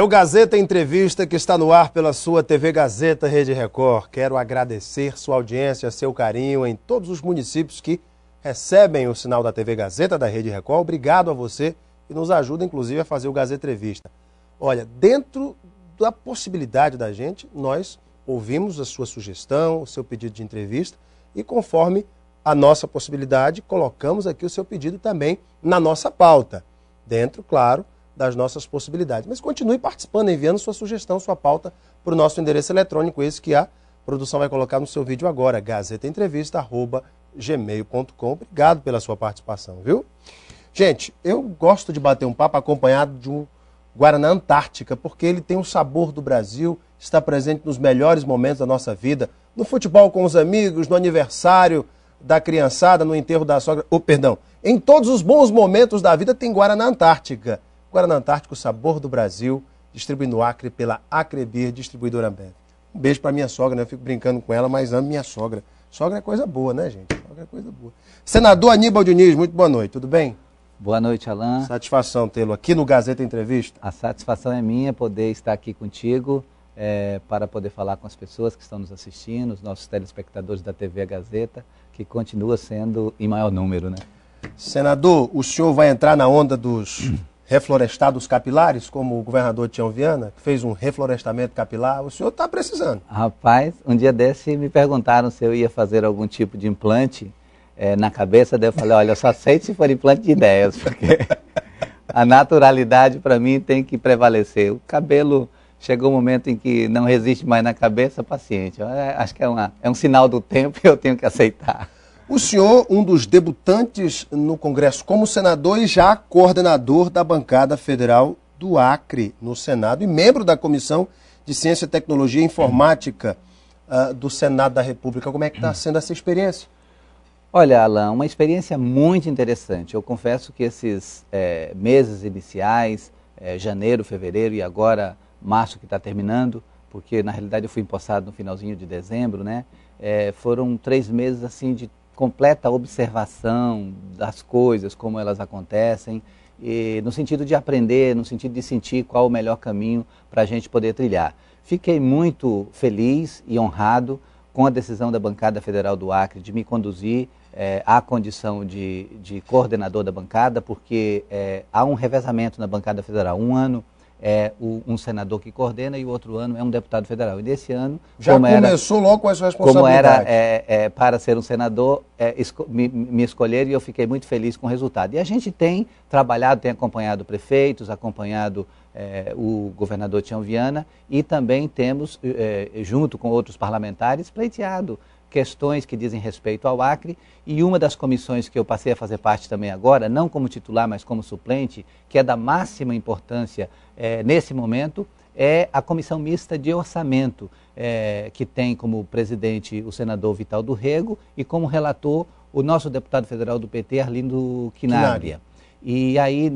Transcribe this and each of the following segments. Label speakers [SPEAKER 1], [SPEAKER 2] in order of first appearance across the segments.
[SPEAKER 1] o Gazeta Entrevista que está no ar pela sua TV Gazeta Rede Record. Quero agradecer sua audiência, seu carinho em todos os municípios que recebem o sinal da TV Gazeta da Rede Record. Obrigado a você que nos ajuda, inclusive, a fazer o Gazeta Entrevista. Olha, dentro da possibilidade da gente, nós ouvimos a sua sugestão, o seu pedido de entrevista e, conforme a nossa possibilidade, colocamos aqui o seu pedido também na nossa pauta. Dentro, claro, das nossas possibilidades. Mas continue participando, enviando sua sugestão, sua pauta para o nosso endereço eletrônico, esse que a produção vai colocar no seu vídeo agora, gazetaentrevista@gmail.com. Obrigado pela sua participação, viu? Gente, eu gosto de bater um papo acompanhado de um Guaraná Antártica, porque ele tem o sabor do Brasil, está presente nos melhores momentos da nossa vida, no futebol com os amigos, no aniversário da criançada, no enterro da sogra, em todos os bons momentos da vida tem Guaraná Antártica. Guaraná Antártica, o sabor do Brasil, distribuído no Acre pela Acrebir, distribuidora Ambev. Um beijo para minha sogra, né? Eu fico brincando com ela, mas amo minha sogra. Sogra é coisa boa, né, gente? Sogra é coisa boa. Senador Aníbal Diniz, muito boa noite, tudo bem?
[SPEAKER 2] Boa noite, Alain.
[SPEAKER 1] Satisfação tê-lo aqui no Gazeta Entrevista.
[SPEAKER 2] A satisfação é minha poder estar aqui contigo, para poder falar com as pessoas que estão nos assistindo, os nossos telespectadores da TV Gazeta, que continua sendo em maior número, né?
[SPEAKER 1] Senador, o senhor vai entrar na onda dos reflorestados capilares, como o governador Tião Viana, que fez um reflorestamento capilar? O senhor está precisando.
[SPEAKER 2] Rapaz, um dia desse me perguntaram se eu ia fazer algum tipo de implante na cabeça, daí eu falei, olha, eu só aceito se for implante de ideias, porque a naturalidade para mim tem que prevalecer. O cabelo chegou um momento em que não resiste mais na cabeça, paciente. Eu acho que é um sinal do tempo e eu tenho que aceitar.
[SPEAKER 1] O senhor, um dos debutantes no Congresso como senador e já coordenador da bancada federal do Acre no Senado e membro da Comissão de Ciência, Tecnologia e Informática do Senado da República. Como é que está sendo essa experiência?
[SPEAKER 2] Olha, Alain, uma experiência muito interessante. Eu confesso que esses meses iniciais, janeiro, fevereiro e agora março que está terminando, porque na realidade eu fui empossado no finalzinho de dezembro, né? Foram 3 meses assim de completa observação das coisas, como elas acontecem, e no sentido de aprender, no sentido de sentir qual o melhor caminho para a gente poder trilhar. Fiquei muito feliz e honrado com a decisão da bancada federal do Acre de me conduzir à condição de coordenador da bancada, porque há um revezamento na bancada federal. Um ano é um senador que coordena e o outro ano é um deputado federal. E desse ano...
[SPEAKER 1] Já começou logo com essa responsabilidade.
[SPEAKER 2] Como era para ser um senador, me escolheram e eu fiquei muito feliz com o resultado. E a gente tem trabalhado, tem acompanhado prefeitos, acompanhado o governador Tião Viana e também temos, junto com outros parlamentares, pleiteado questões que dizem respeito ao Acre, e uma das comissões que eu passei a fazer parte também agora, não como titular, mas como suplente, que é da máxima importância nesse momento, é a Comissão Mista de Orçamento, que tem como presidente o senador Vital do Rego e como relator o nosso deputado federal do PT, Arlindo Quinaglia. E aí,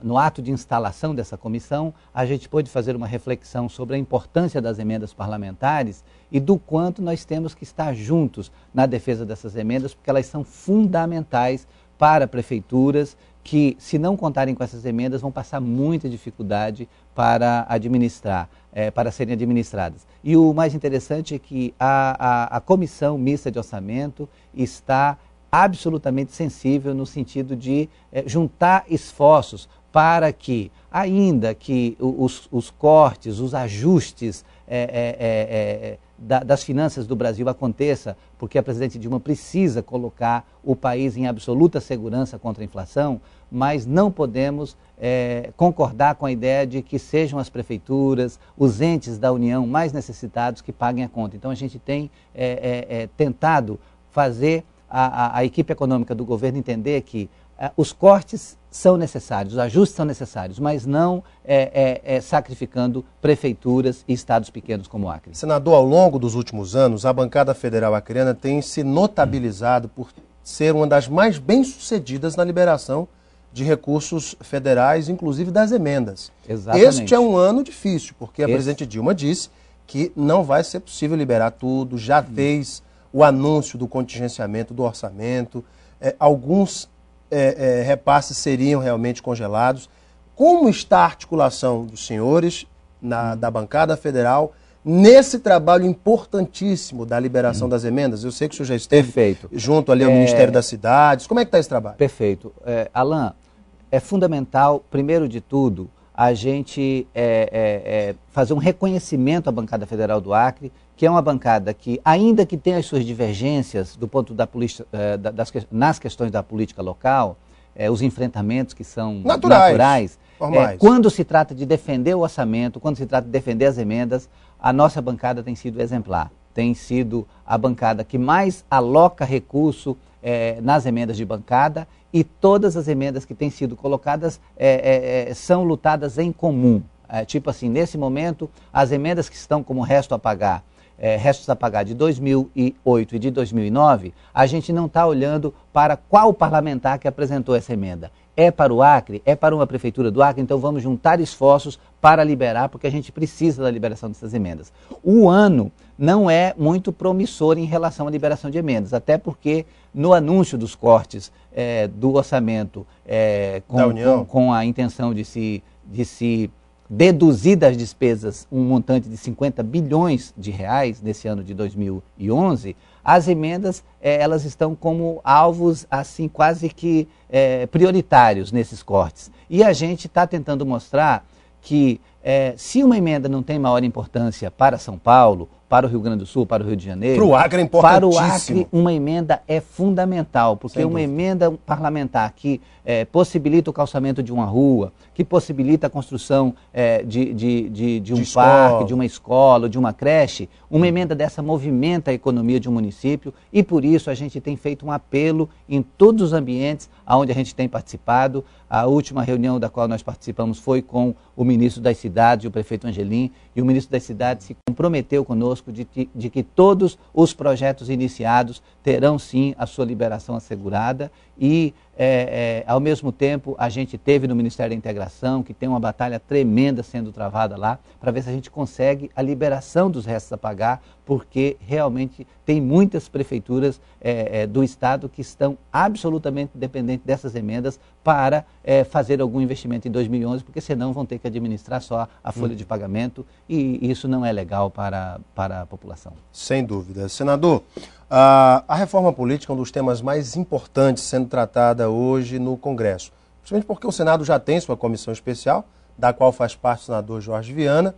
[SPEAKER 2] no ato de instalação dessa comissão, a gente pôde fazer uma reflexão sobre a importância das emendas parlamentares e do quanto nós temos que estar juntos na defesa dessas emendas, porque elas são fundamentais para prefeituras que, se não contarem com essas emendas, vão passar muita dificuldade para administrar, para serem administradas. E o mais interessante é que a Comissão Mista de Orçamento está absolutamente sensível no sentido de juntar esforços para que, ainda que os cortes, os ajustes das finanças do Brasil aconteça, porque a presidente Dilma precisa colocar o país em absoluta segurança contra a inflação, mas não podemos concordar com a ideia de que sejam as prefeituras, os entes da União mais necessitados que paguem a conta. Então a gente tem tentado fazer a equipe econômica do governo entender que os cortes são necessários, os ajustes são necessários, mas não sacrificando prefeituras e estados pequenos como o Acre.
[SPEAKER 1] Senador, ao longo dos últimos anos, a bancada federal acreana tem se notabilizado por ser uma das mais bem-sucedidas na liberação de recursos federais, inclusive das emendas.
[SPEAKER 2] Exatamente.
[SPEAKER 1] Este é um ano difícil, porque a presidente Dilma disse que não vai ser possível liberar tudo, já fez o anúncio do contingenciamento do orçamento, alguns repasses seriam realmente congelados. Como está a articulação dos senhores da bancada federal nesse trabalho importantíssimo da liberação das emendas? Eu sei que o senhor já esteve junto ali ao Ministério das Cidades. Como é que está esse trabalho?
[SPEAKER 2] Perfeito. Alain, é fundamental, primeiro de tudo, a gente fazer um reconhecimento à bancada federal do Acre, que é uma bancada que, ainda que tenha as suas divergências do ponto nas questões da política local, os enfrentamentos que são naturais, quando se trata de defender o orçamento, quando se trata de defender as emendas, a nossa bancada tem sido exemplar. Tem sido a bancada que mais aloca recurso nas emendas de bancada, e todas as emendas que têm sido colocadas são lutadas em comum. Tipo assim, nesse momento, as emendas que estão como restos a pagar de 2008 e de 2009, a gente não está olhando para qual parlamentar que apresentou essa emenda. É para o Acre? É para uma prefeitura do Acre? Então vamos juntar esforços para liberar, porque a gente precisa da liberação dessas emendas. O ano não é muito promissor em relação à liberação de emendas, até porque no anúncio dos cortes do orçamento com a intenção de se deduzir das despesas um montante de 50 bilhões de reais nesse ano de 2011, as emendas elas estão como alvos assim quase que prioritários nesses cortes. E a gente está tentando mostrar que se uma emenda não tem maior importância para São Paulo, para o Rio Grande do Sul, para o Rio de Janeiro,
[SPEAKER 1] para o Acre é importantíssimo.
[SPEAKER 2] Para o Acre, uma emenda é fundamental, porque uma emenda parlamentar que possibilita o calçamento de uma rua, que possibilita a construção de um parque, de uma escola, de uma creche, uma emenda dessa movimenta a economia de um município, e por isso a gente tem feito um apelo em todos os ambientes onde a gente tem participado. A última reunião da qual nós participamos foi com o ministro das Cidades, o prefeito Angelim, e o ministro das Cidades se comprometeu conosco de que todos os projetos iniciados terão sim a sua liberação assegurada, e ao mesmo tempo a gente teve no Ministério da Integração, que tem uma batalha tremenda sendo travada lá, para ver se a gente consegue a liberação dos restos a pagar, porque realmente tem muitas prefeituras do estado que estão absolutamente dependentes dessas emendas para fazer algum investimento em 2011, porque senão vão ter que administrar só a folha de pagamento, e isso não é legal para a população.
[SPEAKER 1] Sem dúvida. Senador, a reforma política é um dos temas mais importantes sendo tratada hoje no Congresso, principalmente porque o Senado já tem sua comissão especial, da qual faz parte o senador Jorge Viana,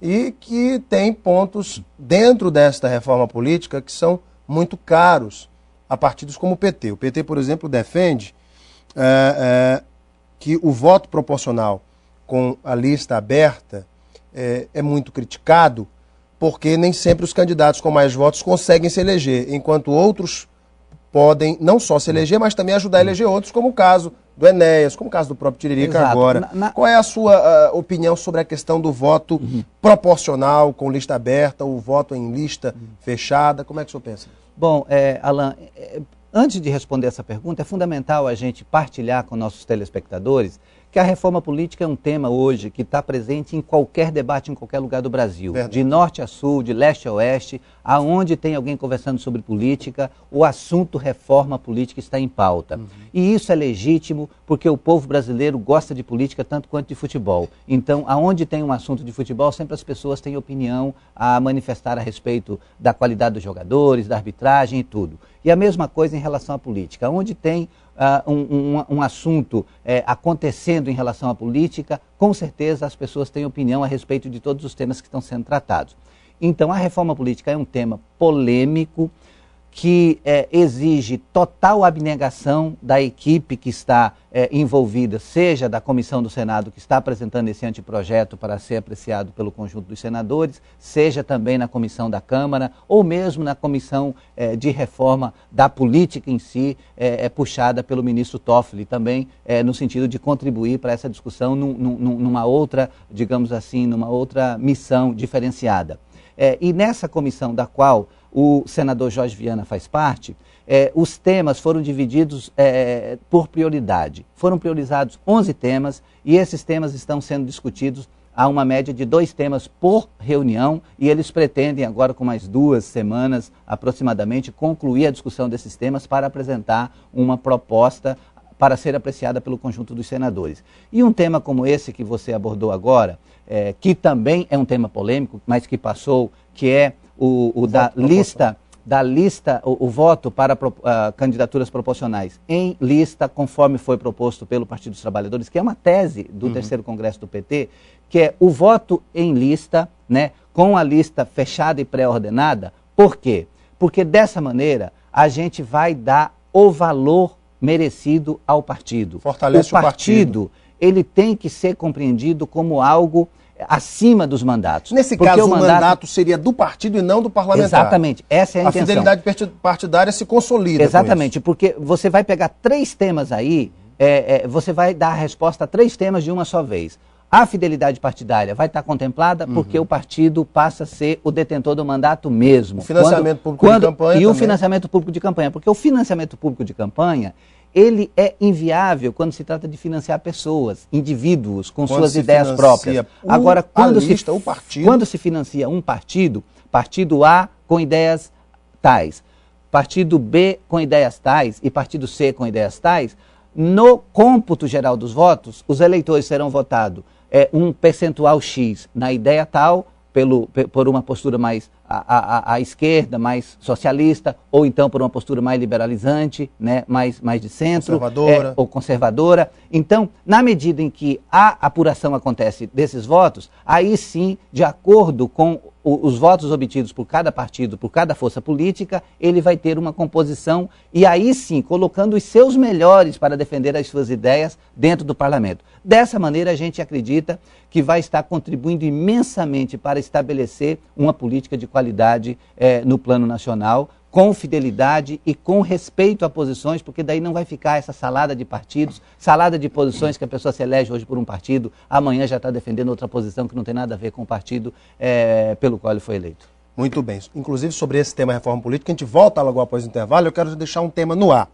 [SPEAKER 1] e que tem pontos dentro desta reforma política que são muito caros a partidos como o PT. O PT, por exemplo, defende que o voto proporcional com a lista aberta é muito criticado, porque nem sempre os candidatos com mais votos conseguem se eleger, enquanto outros podem não só se eleger, mas também ajudar a eleger outros, como o caso do Enéas, como o caso do próprio Tiririca. Exato. Agora. Qual é a sua opinião sobre a questão do voto proporcional com lista aberta, o voto em lista fechada? Como é que o senhor pensa?
[SPEAKER 2] Bom, Alain, antes de responder essa pergunta, é fundamental a gente partilhar com nossos telespectadores que a reforma política é um tema hoje que está presente em qualquer debate, em qualquer lugar do Brasil. Verdade. De norte a sul, de leste a oeste, aonde tem alguém conversando sobre política, o assunto reforma política está em pauta. E isso é legítimo porque o povo brasileiro gosta de política tanto quanto de futebol. Então, aonde tem um assunto de futebol, sempre as pessoas têm opinião a manifestar a respeito da qualidade dos jogadores, da arbitragem e tudo. E a mesma coisa em relação à política. Onde tem um assunto acontecendo em relação à política, com certeza as pessoas têm opinião a respeito de todos os temas que estão sendo tratados. Então, a reforma política é um tema polêmico que exige total abnegação da equipe que está envolvida, seja da comissão do Senado que está apresentando esse anteprojeto para ser apreciado pelo conjunto dos senadores, seja também na comissão da Câmara, ou mesmo na comissão de reforma da política em si, puxada pelo ministro Toffoli, também no sentido de contribuir para essa discussão numa outra, digamos assim, numa outra missão diferenciada. E nessa comissão da qual o senador Jorge Viana faz parte, os temas foram divididos por prioridade. Foram priorizados 11 temas e esses temas estão sendo discutidos a uma média de 2 temas por reunião, e eles pretendem agora, com mais 2 semanas aproximadamente, concluir a discussão desses temas para apresentar uma proposta para ser apreciada pelo conjunto dos senadores. E um tema como esse que você abordou agora, que também é um tema polêmico, mas que passou, que é o voto para candidaturas proporcionais em lista, conforme foi proposto pelo Partido dos Trabalhadores, que é uma tese do terceiro Congresso do PT, que é o voto em lista, né, com a lista fechada e pré-ordenada. Por quê? Porque dessa maneira a gente vai dar o valor merecido ao partido.
[SPEAKER 1] Fortalece o partido.
[SPEAKER 2] Ele tem que ser compreendido como algo acima dos mandatos.
[SPEAKER 1] Nesse caso, o mandato seria do partido e não do parlamentar.
[SPEAKER 2] Exatamente, essa é a intenção.
[SPEAKER 1] A fidelidade partidária se consolida.
[SPEAKER 2] Exatamente, porque você vai pegar 3 temas aí, você vai dar a resposta a 3 temas de uma só vez. A fidelidade partidária vai estar contemplada porque o partido passa a ser o detentor do mandato mesmo.
[SPEAKER 1] O financiamento público de campanha
[SPEAKER 2] também. O financiamento público de campanha, porque o financiamento público de campanha, ele é inviável quando se trata de financiar pessoas, indivíduos, com suas ideias próprias. Agora, quando se financia um partido, partido A com ideias tais, partido B com ideias tais e partido C com ideias tais, no cômputo geral dos votos, os eleitores serão votados um percentual X na ideia tal, por uma postura mais à esquerda, mais socialista, ou então por uma postura mais liberalizante, né, mais de centro, ou conservadora. Então, na medida em que a apuração acontece desses votos, aí sim, de acordo com os votos obtidos por cada partido, por cada força política, ele vai ter uma composição e aí sim, colocando os seus melhores para defender as suas ideias dentro do parlamento. Dessa maneira, a gente acredita que vai estar contribuindo imensamente para estabelecer uma política de qualidade no plano nacional, com fidelidade e com respeito a posições, porque daí não vai ficar essa salada de partidos, salada de posições que a pessoa se elege hoje por um partido, amanhã já está defendendo outra posição que não tem nada a ver com o partido pelo qual ele foi eleito.
[SPEAKER 1] Muito bem. Inclusive, sobre esse tema reforma política, a gente volta logo após o intervalo, eu quero deixar um tema no ar.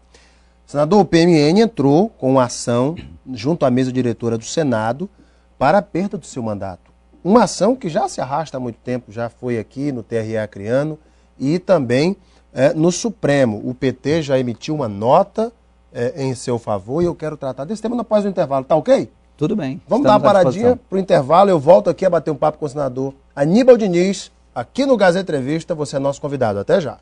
[SPEAKER 1] Senador, o PMN entrou com uma ação junto à mesa diretora do Senado para a perda do seu mandato. Uma ação que já se arrasta há muito tempo, já foi aqui no TRE Acreano e também no Supremo. O PT já emitiu uma nota em seu favor e eu quero tratar desse tema após o intervalo. Tá ok?
[SPEAKER 2] Tudo bem.
[SPEAKER 1] Vamos dar uma paradinha para o intervalo. Eu volto aqui a bater um papo com o senador Aníbal Diniz, aqui no Gazeta Entrevista. Você é nosso convidado. Até já.